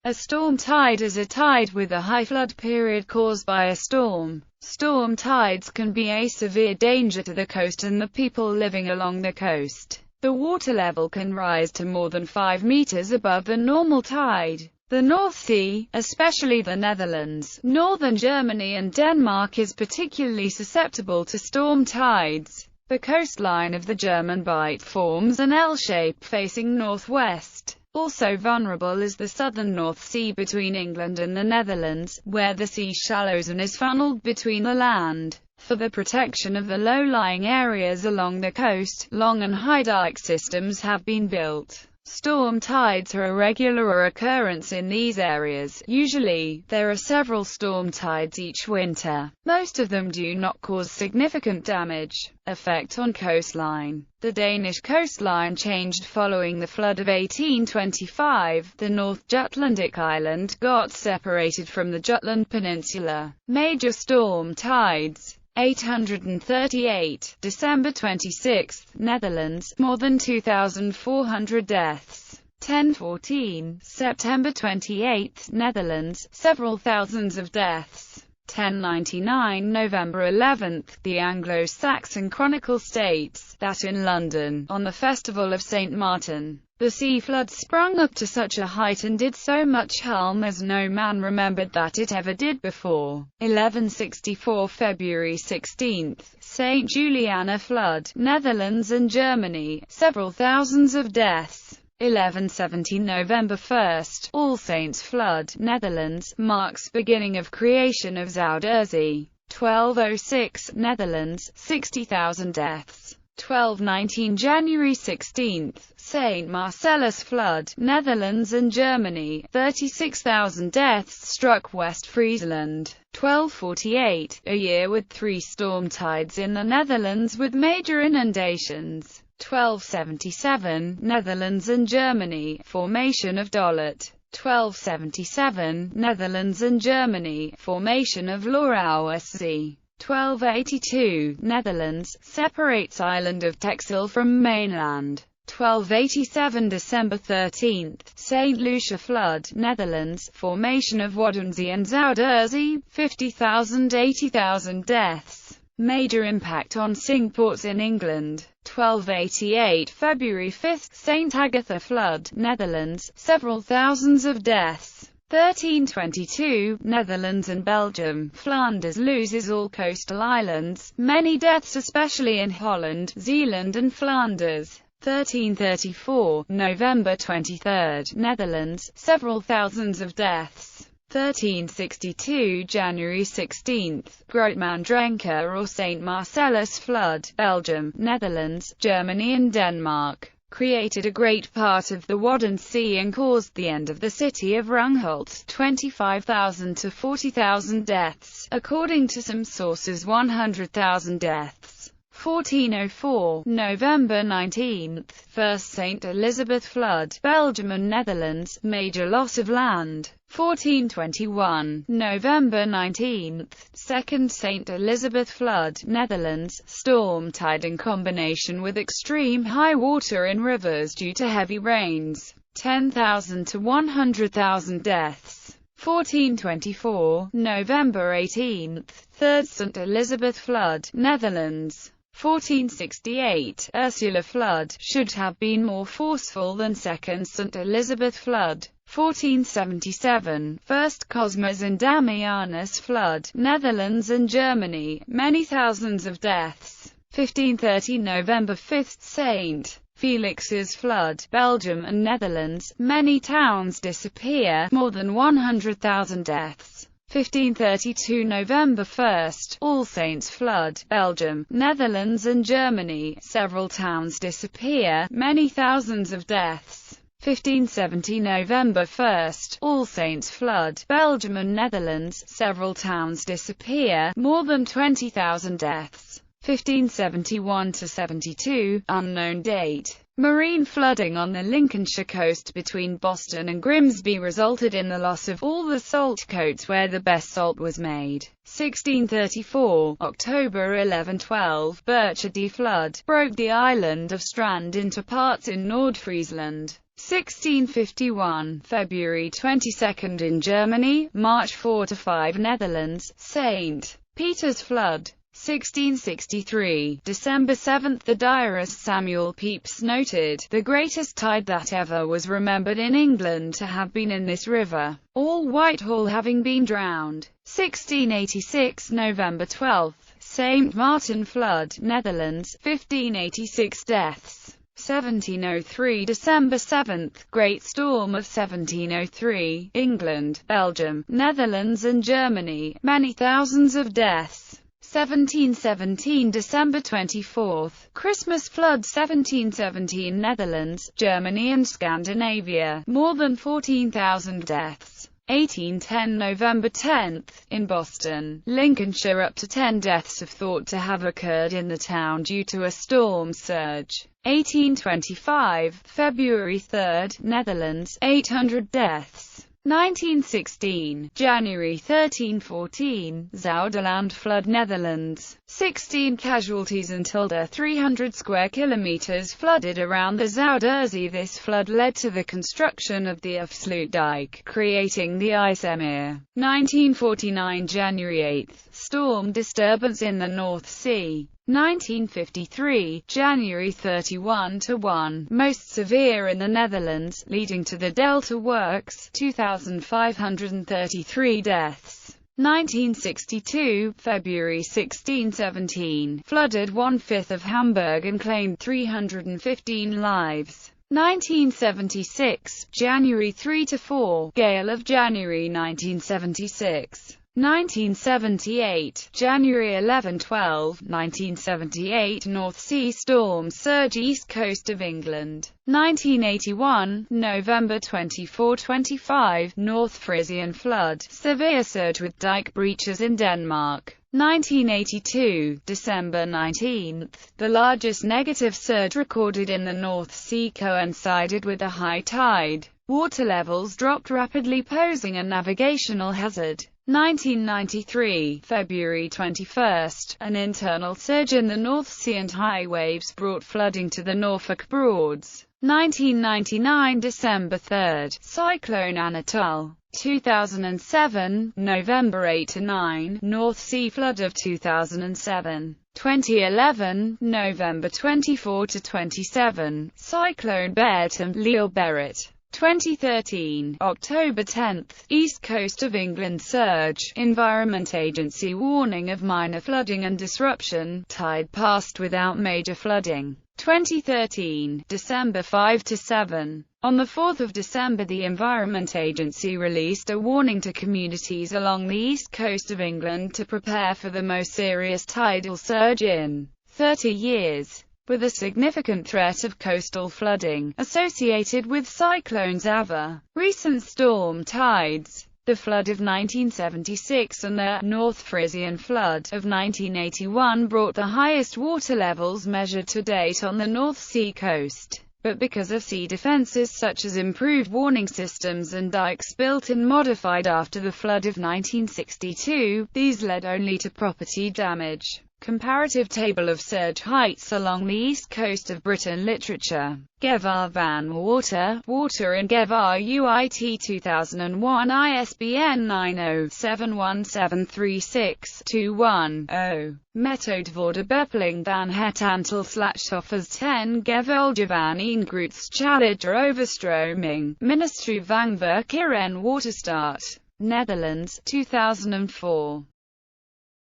A storm tide is a tide with a high flood period caused by a storm. Storm tides can be a severe danger to the coast and the people living along the coast. The water level can rise to more than 5 meters above the normal tide. The North Sea, especially the Netherlands, northern Germany and Denmark, is particularly susceptible to storm tides. The coastline of the German Bight forms an L shape facing northwest. Also vulnerable is the southern North Sea between England and the Netherlands, where the sea shallows and is funneled between the land. For the protection of the low-lying areas along the coast, long and high dike systems have been built. Storm tides are a regular occurrence in these areas. Usually, there are several storm tides each winter. Most of them do not cause significant damage. Effect on coastline. The Danish coastline changed following the flood of 1825. The North Jutlandic island got separated from the Jutland Peninsula. Major storm tides. 838, December 26, Netherlands, more than 2,400 deaths. 1014, September 28, Netherlands, several thousands of deaths. 1099, November 11, the Anglo-Saxon Chronicle states that in London, on the festival of St. Martin, the sea flood sprung up to such a height and did so much harm as no man remembered that it ever did before. 1164, February 16, St. Juliana flood, Netherlands and Germany, several thousands of deaths. 1170, November 1, All Saints flood, Netherlands, marks beginning of creation of Zuiderzee. 1206, Netherlands, 60,000 deaths. 1219, January 16, St. Marcellus flood, Netherlands and Germany, 36,000 deaths struck West Friesland. 1248, a year with 3 storm tides in the Netherlands with major inundations. 1277, Netherlands and Germany, formation of Dollet. 1277, Netherlands and Germany, formation of Lauwerszee. 1282, Netherlands, separates island of Texel from mainland. 1287, December 13, St. Lucia flood, Netherlands, formation of Waddenzee and Zuiderzee, 50,000 80,000 deaths. Major impact on Singports in England. 1288, February 5, St. Agatha flood, Netherlands, several thousands of deaths. 1322, Netherlands and Belgium, Flanders loses all coastal islands, many deaths especially in Holland, Zeeland and Flanders. 1334, November 23, Netherlands, several thousands of deaths. 1362, January 16, Grootmandrenke or St. Marcellus flood, Belgium, Netherlands, Germany and Denmark. Created a great part of the Wadden Sea and caused the end of the city of Rungholt, 25,000 to 40,000 deaths, according to some sources 100,000 deaths. 1404, November 19, First St. Elizabeth flood, Belgium and Netherlands, major loss of land. 1421, November 19, Second St. Elizabeth flood, Netherlands, storm tide in combination with extreme high water in rivers due to heavy rains, 10,000 to 100,000 deaths. 1424, November 18, Third St. Elizabeth flood, Netherlands. 1468, Ursula flood, should have been more forceful than Second St. Elizabeth flood. 1477, First Cosmas and Damianus flood, Netherlands and Germany, many thousands of deaths. 1530, November 5, St. Felix's flood, Belgium and Netherlands, many towns disappear, more than 100,000 deaths. 1532, November 1, All Saints flood, Belgium, Netherlands and Germany, several towns disappear, many thousands of deaths. 1570, November 1, All Saints flood, Belgium and Netherlands, several towns disappear, more than 20,000 deaths. 1571 to 72, unknown date. Marine flooding on the Lincolnshire coast between Boston and Grimsby resulted in the loss of all the salt coats where the best salt was made. 1634, October 1112, Birchardie flood, broke the island of Strand into parts in Nordfriesland. 1651, February 22 in Germany, March 4–5 Netherlands, St. Peter's flood. 1663, December 7, the diarist Samuel Pepys noted, "The greatest tide that ever was remembered in England to have been in this river, all Whitehall having been drowned." 1686, November 12, St. Martin flood, Netherlands, 1586 deaths. 1703, December 7, Great Storm of 1703, England, Belgium, Netherlands and Germany, many thousands of deaths. 1717, December 24, Christmas flood 1717, Netherlands, Germany and Scandinavia, more than 14,000 deaths. 1810, November 10, in Boston, Lincolnshire, up to 10 deaths are thought to have occurred in the town due to a storm surge. 1825, February 3, Netherlands, 800 deaths. 1916, January 13–14, Zouderland flood, Netherlands, 16 casualties until 300 square kilometers flooded around the Zuiderzee. This flood led to the construction of the Afsluitdijk, creating the IJsselmeer. 1949, January 8, storm disturbance in the North Sea. 1953, January 31–1, most severe in the Netherlands, leading to the Delta Works, 2,533 deaths. 1962, February 16–17, flooded 1/5 of Hamburg and claimed 315 lives. 1976, January 3–4, gale of January 1976. 1978, January 11–12, 1978, North Sea storm surge, east coast of England. 1981, November 24–25, North Frisian flood, severe surge with dike breaches in Denmark. 1982, December 19, the largest negative surge recorded in the North Sea coincided with a high tide. Water levels dropped rapidly, posing a navigational hazard. 1993, February 21, an internal surge in the North Sea and high waves brought flooding to the Norfolk Broads. 1999, December 3, Cyclone Anatole. 2007, November 8–9, North Sea flood of 2007. 2011, November 24–27, Cyclone Bertram, Leo Barrett. 2013, October 10, East Coast of England surge, Environment Agency warning of minor flooding and disruption, tide passed without major flooding. 2013, December 5–7. On the 4th of December, the Environment Agency released a warning to communities along the east coast of England to prepare for the most serious tidal surge in 30 years. With a significant threat of coastal flooding associated with cyclones ever. Recent storm tides. The flood of 1976 and the North Frisian flood of 1981 brought the highest water levels measured to date on the North Sea coast. But because of sea defences such as improved warning systems and dikes built and modified after the flood of 1962, these led only to property damage. Comparative table of surge heights along the east coast of Britain. Literature. Gevar van Water, Water in Gevar UIT 2001, ISBN 90-71736210. Methode voor de bepling van het aantal slachtoffers ten gevolge van een grootschalige overstroming. Ministry van Verkeer en Waterstaat. Netherlands, 2004.